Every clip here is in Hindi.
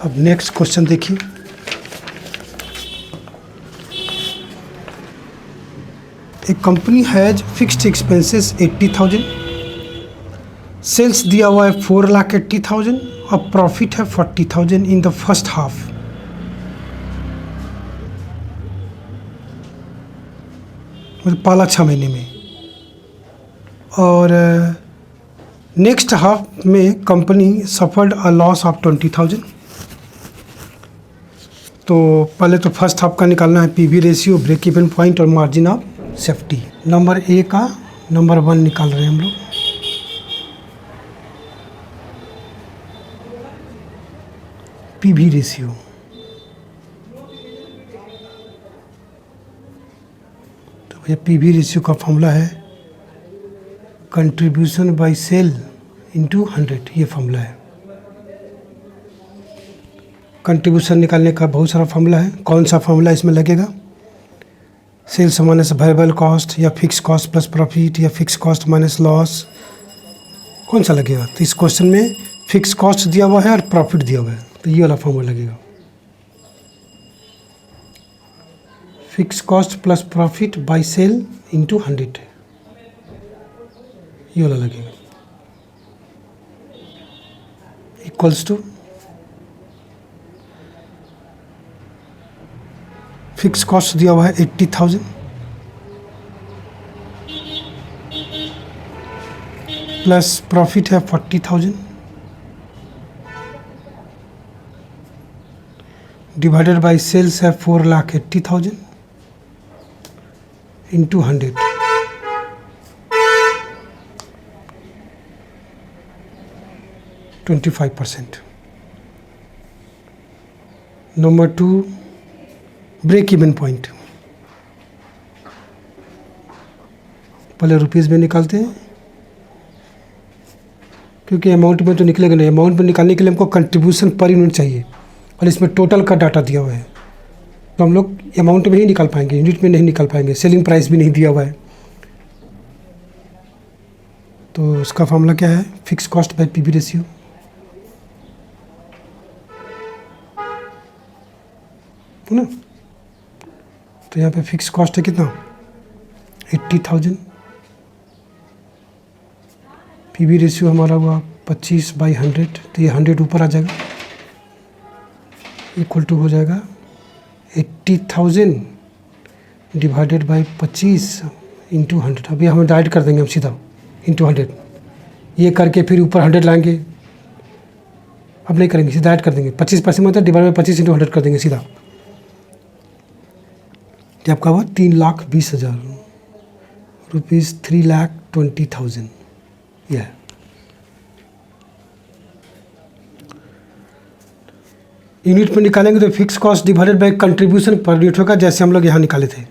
अब नेक्स्ट क्वेश्चन देखिए, A company has fixed expenses 80,000, sales दिया हुआ है 4,80,000 और प्रॉफिट है 40,000 इन द फर्स्ट हाफ। मतलब पहला 6 महीने में, और नेक्स्ट हाफ में company suffered a loss of 20,000। तो पहले तो फर्स्ट हाफ का निकालना है PV ratio, break even point और margin of safety. Number A का नंबर 1 निकाल रहे हैं हम लोग। पीवी रेशियो, तो भैया पीवी रेशियो का फॉर्मूला है कंट्रीब्यूशन बाय सेल इंटू 100, ये फॉर्मूला है। कंट्रीब्यूशन निकालने का बहुत सारा फॉर्मूला है। कौन सा फॉर्मूला इसमें लगेगा? सेल्स माइनस वेरिएबल कॉस्ट, या फिक्स कॉस्ट प्लस प्रॉफिट, या फिक्स कॉस्ट माइनस लॉस, कौन सा लगेगा? तो इस क्वेश्चन में फिक्स कॉस्ट दिया हुआ है और प्रॉफिट दिया हुआ है, तो ये वाला फॉर्मूला लगेगा। Fix cost plus profit by sale into 100, ये वाला लगेगा। इक्वल्स टू फिक्स कॉस्ट दिया हुआ है 80,000 प्लस प्रॉफिट है 40,000 डिवाइडेड बाय सेल्स है 4,80,000 into 100। %25। Number 2 break even point. पहले रुपीज़ में निकालते हैं, क्योंकि अमाउंट में तो निकलेगा नहीं। अमाउंट में निकालने के लिए हमको कंट्रीब्यूशन पर यूनिट चाहिए, और इसमें टोटल का डाटा दिया हुआ है, तो हम लोग अमाउंट में ही निकाल पाएंगे, यूनिट में नहीं निकाल पाएंगे। सेलिंग प्राइस भी नहीं दिया हुआ है। तो उसका फॉर्मूला क्या है? Fix cost by PV ratio. है ना? तो यहाँ पे फिक्स कॉस्ट है कितना? 80,000। पीवी रेशियो हमारा हुआ 25/100, तो ये 100 ऊपर आ जाएगा, इक्वल टू हो जाएगा 80,000 डिवाइडेड बाय 25 इंटू 100। अभी हम डाइड कर देंगे हम सीधा इंटू 100, ये करके फिर ऊपर 100 लाएंगे। अब नहीं करेंगे, सीधा ऐड कर देंगे। 25% मतलब डिवाइड बाय 25 इंटू 100 कर देंगे सीधा। ये आपका हुआ 3,20,000 रुपीज़, 3,20,000। यह यूनिट में निकालेंगे तो fix cost divided by contribution per unit होगा, जैसे हम लोग यहाँ निकाले थे।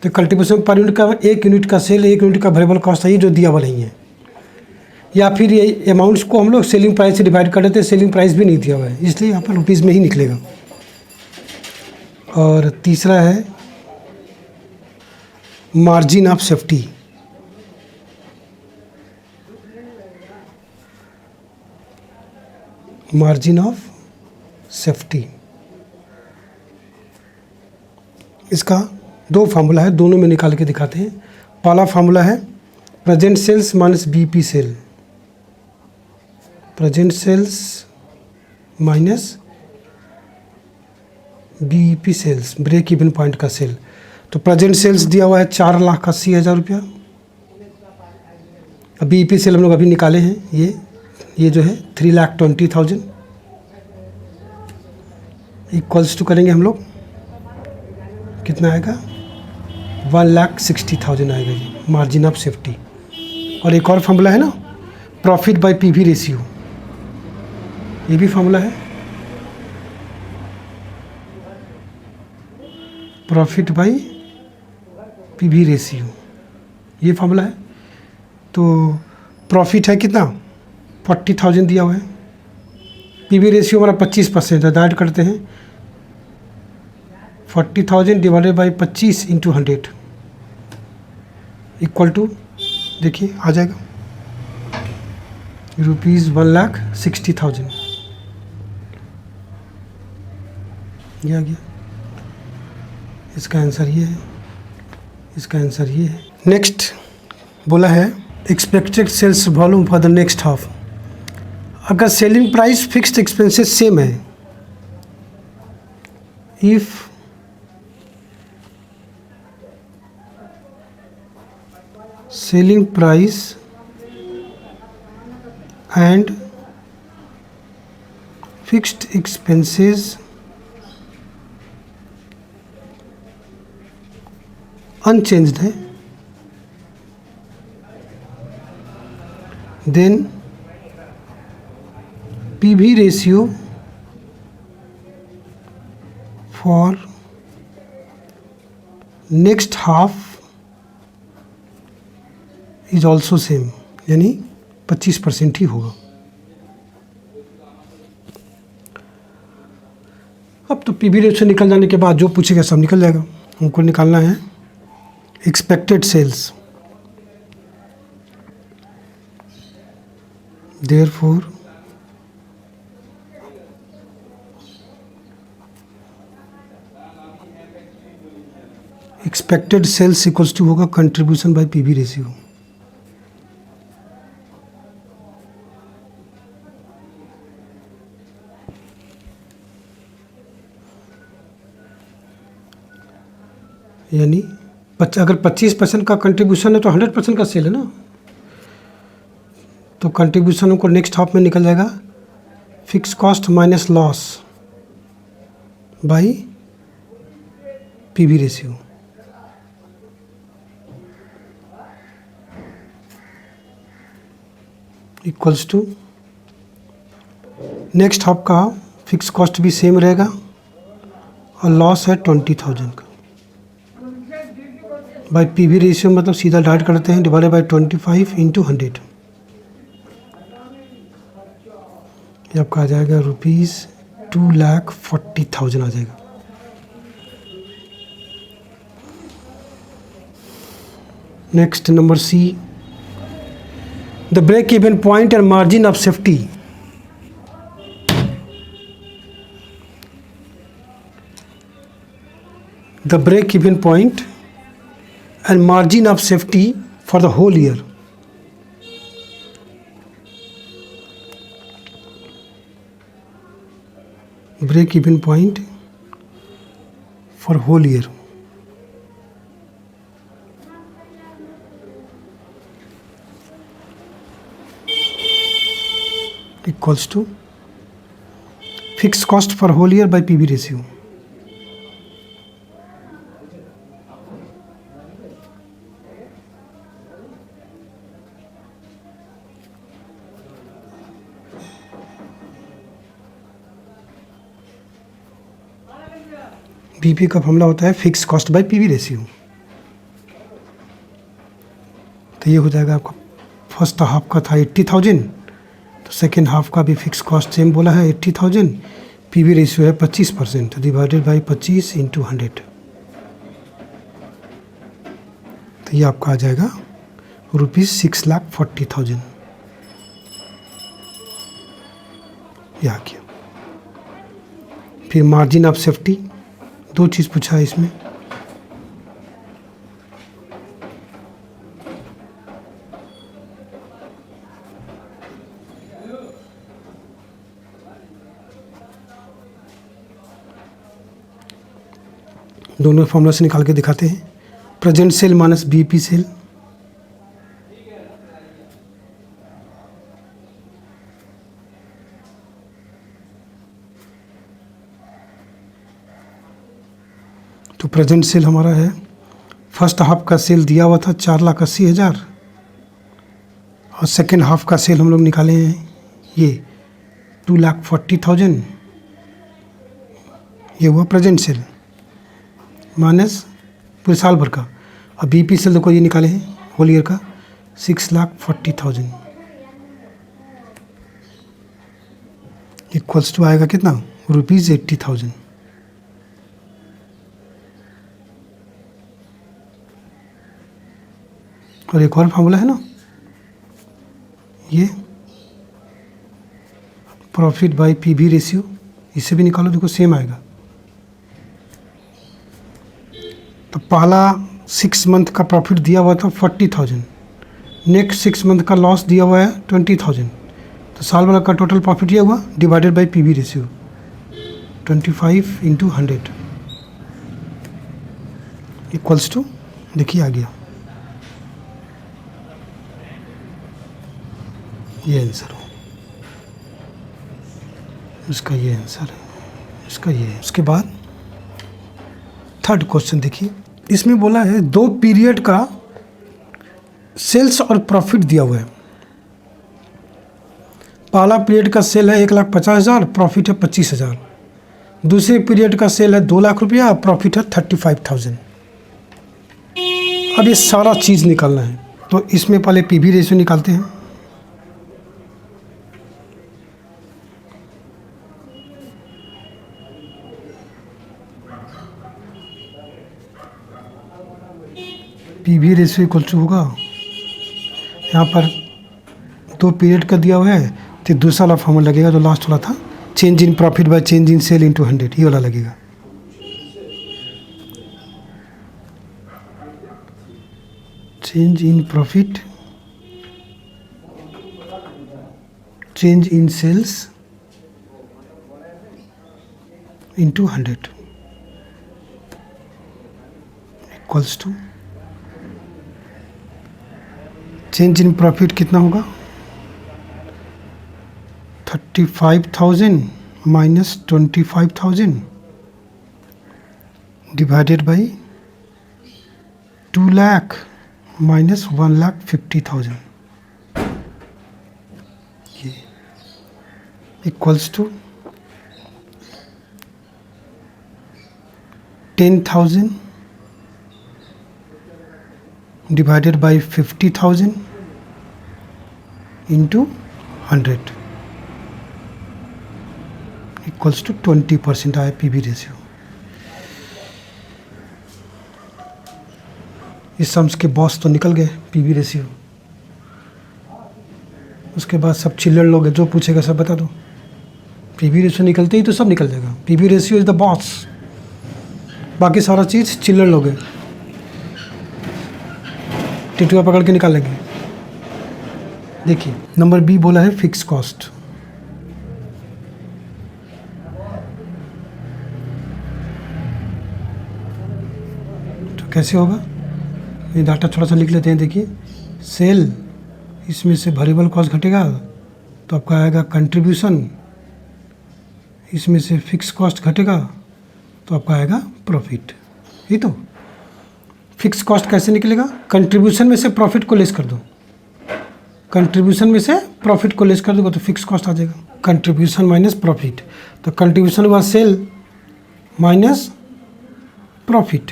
तो कंट्रीब्यूशन पर यूनिट का एक यूनिट का सेल, एक यूनिट का वेरिएबल कॉस्ट है, ये जो दिया हुआ नहीं है। या फिर ये अमाउंट्स को हम लोग सेलिंग प्राइस से डिवाइड कर देते हैं, सेलिंग प्राइस भी नहीं दिया हुआ है, इसलिए यहाँ पर रुपीज़ में ही निकलेगा। और तीसरा है margin of safety. Margin of safety, इसका 2 फार्मूला है, दोनों में निकाल के दिखाते हैं। पहला फार्मूला है present sales minus BEP sale. Present sales minus BEP sales, break even point का सेल। तो प्रेजेंट सेल्स दिया हुआ है 4,80,000 रुपया। अब बीईपी सेल हम लोग अभी निकाले हैं, ये जो है 3,20,000 इक्वल्स टू करेंगे हम लोग, कितना आएगा? 1,60,000 आएगा जी, मार्जिन ऑफ सेफ्टी। और एक और फार्मूला है ना, प्रॉफिट बाय पीवी रेशियो, ये भी फार्मूला है। प्रॉफिट बाय पीवी रेशियो, ये फार्मूला है। तो प्रॉफिट है कितना? 40,000 दिया हुआ है। पीवी रेशियो हमारा 25% है, ऐड करते हैं 40,000 divided by 25 into 100 equal to, देखिए आ जाएगा ₹1,60,000। ये आ गया, इसका आंसर ये है, इसका आंसर ये है। नेक्स्ट बोला है expected sales volume for the next half. अगर selling price fixed expenses same है, if selling price and fixed expenses unchanged है, then PV ratio for next half is also same, यानी 25% ही होगा। अब तो पीवी रेशियो निकल जाने के बाद जो पूछेगा सब निकल जाएगा। हमको निकालना है expected sales, therefore expected sales equals to होगा कंट्रीब्यूशन बाय पीवी रेशियो। यानी अगर 25% का कंट्रीब्यूशन है तो 100% का सेल है ना, तो कंट्रीब्यूशन को नेक्स्ट हाफ में निकल जाएगा fix cost minus loss by PV ratio. Equals to next half का फिक्स कॉस्ट भी सेम रहेगा और लॉस है 20,000 का, बाई पीवी रेशियो मतलब सीधा डाइट करते हैं, डिवाइडेड बाई 25 इंटू 100। ये आपका आ जाएगा ₹2,40,000 आ जाएगा। Next number C, the break even point and margin of safety. The break even point and margin of safety for the whole year. Break even point for whole year equals to fixed cost for whole year by PV ratio. PV का फॉर्मूला होता है fix cost by PV ratio. तो ये हो जाएगा आपका, फर्स्ट हाफ का था 80,000, तो सेकेंड हाफ का भी फिक्स कॉस्ट सेम बोला है 80,000, पीवी रेशियो है 25%, डिवाइडेड बाई 25 इंटू 100। तो ये आपका आ जाएगा ₹6,40,000। ये आ गया। फिर मार्जिन ऑफ सेफ्टी, दो चीज़ पूछा है इसमें, दोनों फॉर्मूला से निकाल के दिखाते हैं। Present sale minus BP sale, तो प्रेजेंट सेल हमारा है, फर्स्ट हाफ का सेल दिया हुआ था 4,80,000 और सेकेंड हाफ का सेल हम लोग निकाले हैं ये 2,40,000। ये हुआ प्रेजेंट सेल माइनस पूरे साल भर का। और बीपी सेल देखो ये निकाले हैं होल ईयर का 6,40,000 इक्वल्स टू आएगा कितना, ₹80,000। और एक और फार्मूला है ना, ये प्रॉफिट बाय पीवी रेशियो, इसे भी निकालो, देखो सेम आएगा तो पहला 6 मंथ का प्रॉफिट दिया हुआ था 40,000, नेक्स्ट 6 मंथ का लॉस दिया हुआ है 20,000, तो साल भर का टोटल प्रॉफिट ये हुआ divided by PV ratio 25/100 equals to, देखिए आ गया ये आंसर हो, इसका ये आंसर है, इसका ये है। उसके बाद थर्ड क्वेश्चन देखिए, इसमें बोला है 2 पीरियड का सेल्स और प्रॉफिट दिया हुआ है। पहला पीरियड का सेल है 1,50,000, प्रॉफिट है 25,000। दूसरे पीरियड का सेल है 2 लाख रुपया, प्रॉफिट है 35,000। अब ये सारा चीज़ निकालना है, तो इसमें पहले पीवी रेशियो निकालते हैं। पीवी रेशियो इक्वल टू होगा, यहाँ पर 2 पीरियड का दिया हुआ है, तो दूसरा वाला फॉर्मूला लगेगा जो लास्ट वाला था, change in profit by change in sale into 100, ये वाला लगेगा। Change in profit change in sales into 100 equals to, change in profit कितना होगा 35,000 minus 25,000 divided by 2 lakh minus 1,50,000, ये equals to 10,000 divided by 50,000 into 100 equals to 20% आया पीवी रेशियो। इस सम्स के बॉस तो निकल गए पीवी रेशियो। उसके बाद सब चिल्लर लोग हैं, जो पूछेगा सब बता दो। पीवी रेशियो निकलते ही तो सब निकल जाएगा। PV ratio is the boss, बाकी सारा चीज़ चिल्लर लोग हैं, टिटुआ पकड़ के निकाल लेंगे। देखिए नंबर बी बोला है फिक्स कॉस्ट। तो कैसे होगा, ये डाटा थोड़ा सा लिख लेते हैं। देखिए सेल, इसमें से वेरिएबल कॉस्ट घटेगा तो आपका आएगा कंट्रीब्यूशन, इसमें से फिक्स कॉस्ट घटेगा तो आपका आएगा प्रॉफिट। ये तो फिक्स कॉस्ट कैसे निकलेगा, कंट्रीब्यूशन में से प्रॉफिट को लेस कर दो, कंट्रीब्यूशन में से प्रॉफिट को लेस कर दोगे तो फिक्स कॉस्ट आ जाएगा। कंट्रीब्यूशन माइनस प्रॉफिट, तो कंट्रीब्यूशन हुआ सेल माइनस प्रॉफिट,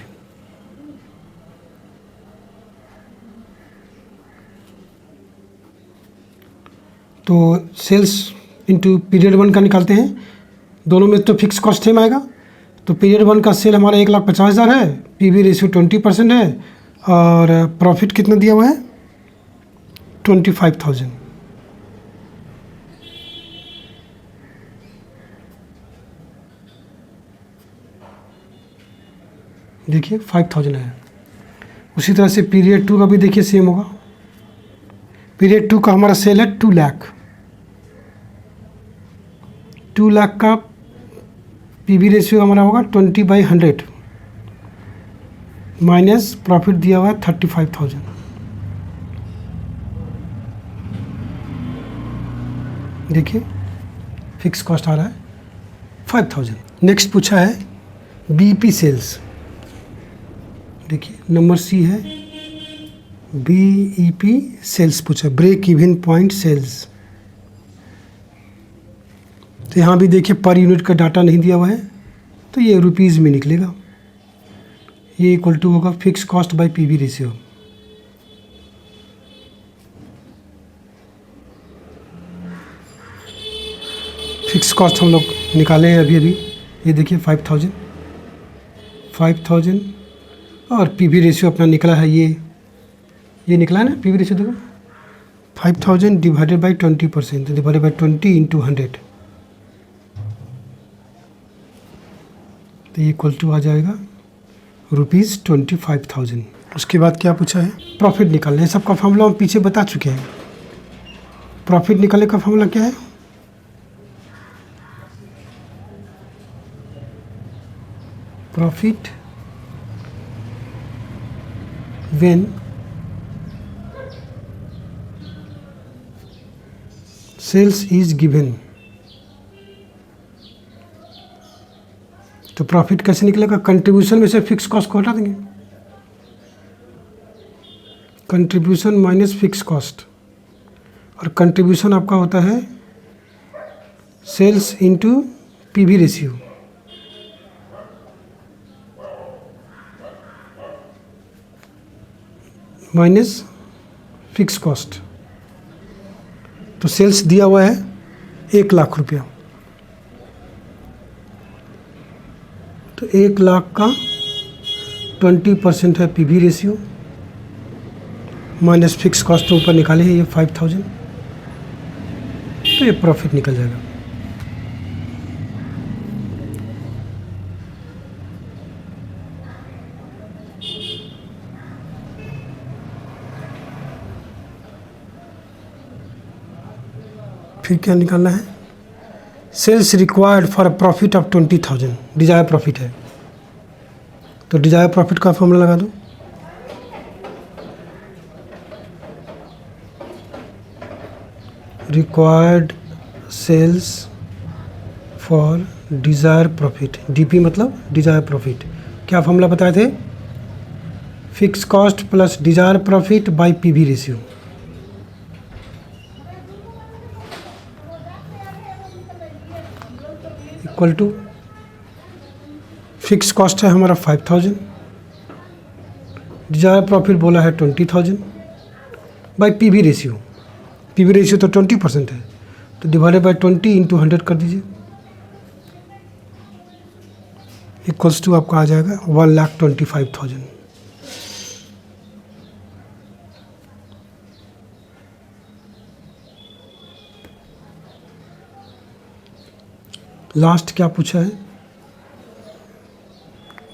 तो सेल्स इंटू पीरियड 1 का निकालते हैं। दोनों में तो फिक्स कॉस्ट सेम आएगा, तो पीरियड 1 का सेल हमारा 1,50,000 है, पीवी रेशियो 20% है, और प्रॉफिट कितना दिया हुआ है 25,000। देखिए 5,000 है। उसी तरह से पीरियड 2 का भी देखिए सेम होगा। पीरियड 2 का हमारा सेल है 2 लाख, 2 लाख का पीवी रेशियो हमारा होगा 20/100 माइनस प्रॉफिट दिया हुआ है 35,000। देखिए फिक्स कॉस्ट आ रहा है 5,000। नेक्स्ट पूछा है बीईपी सेल्स। देखिए नंबर सी है बीईपी सेल्स पूछा, ब्रेक इवन पॉइंट सेल्स। तो यहाँ भी देखिए पर यूनिट का डाटा नहीं दिया हुआ है, तो ये रुपीज़ में निकलेगा। ये इक्वल टू होगा fix cost by PV ratio. Fix cost हम लोग निकाले हैं अभी अभी। ये देखिए 5,000 और पीवी रेशियो अपना निकला है, ये निकला है ना पीवी रेशियो। देखो 5,000 divided by 20%, divided by 20 into 100, तो ये इक्वल टू आ जाएगा ₹25,000। उसके बाद क्या पूछा है, प्रॉफिट निकालना है। सबका फॉर्मूला हम पीछे बता चुके हैं। प्रॉफिट निकालने का फॉर्मूला क्या है, profit when sales is given. तो प्रॉफिट कैसे निकलेगा, कंट्रीब्यूशन में से फिक्स कॉस्ट को हटा देंगे, कंट्रीब्यूशन माइनस फिक्स कॉस्ट, और कंट्रीब्यूशन आपका होता है sales into PV ratio. Minus fix cost. तो सेल्स दिया हुआ है 1,00,000 रुपया, तो 1,00,000 का 20% है PV ratio, minus fix cost तो ऊपर निकाले हैं ये 5,000, तो ये प्रॉफिट निकल जाएगा। फिर क्या निकालना है, sales required for a profit of 20,000, desire profit है, तो डिजायर प्रॉफिट का फॉर्मूला लगा दो, required sales for desire profit, DP मतलब डिजायर प्रॉफिट। क्या फॉर्मूला बताए थे, fix cost plus desire profit by PV ratio. Equal to fix cost है हमारा 5,000, डिजायर प्रॉफिट बोला है 20,000 by PV ratio. PV ratio तो 20% है, तो डिवाइडेड बाय 20 इंटू 100 कर दीजिए, इक्वल्स टू आपका आ जाएगा 1,25,000। लास्ट क्या पूछा है,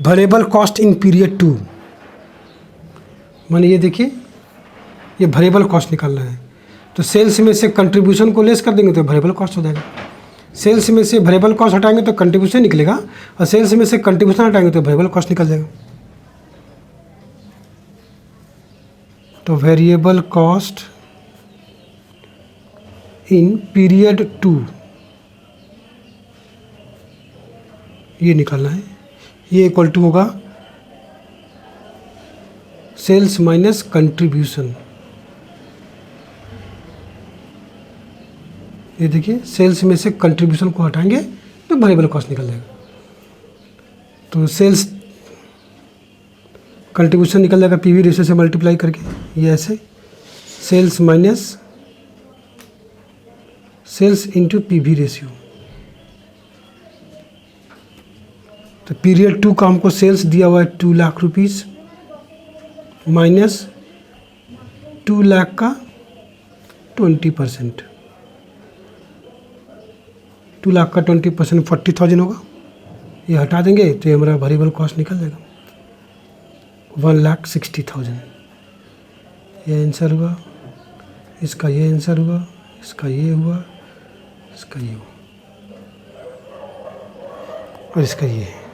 वेरिएबल कॉस्ट इन पीरियड 2। माने ये देखिए, ये वेरिएबल कॉस्ट निकालना है, तो सेल्स में से कंट्रीब्यूशन को लेस कर देंगे तो वेरिएबल कॉस्ट हो जाएगा। सेल्स में से वेरिएबल कॉस्ट हटाएंगे तो कंट्रीब्यूशन निकलेगा, और सेल्स में से कंट्रीब्यूशन हटाएंगे तो वेरिएबल कॉस्ट निकल जाएगा। तो वेरिएबल कॉस्ट इन पीरियड 2 ये निकालना है, ये इक्वल टू होगा सेल्स माइनस कंट्रीब्यूशन। ये देखिए, सेल्स में से कंट्रीब्यूशन को हटाएंगे तो वेरिएबल कॉस्ट निकल जाएगा। तो सेल्स कंट्रीब्यूशन निकल जाएगा पीवी रेशियो से मल्टीप्लाई करके, ये ऐसे sales minus sales into PV ratio. तो पीरियड 2 का हमको सेल्स दिया हुआ है 2,00,000 रुपीज़, माइनस 2,00,000 का 20%, 2,00,000 का 20% 40,000 होगा, ये हटा देंगे तो ये हमारा वेरिएबल कॉस्ट निकल जाएगा 1,60,000। ये आंसर हुआ, इसका ये आंसर हुआ, इसका ये हुआ, इसका ये हुआ, और इसका ये है।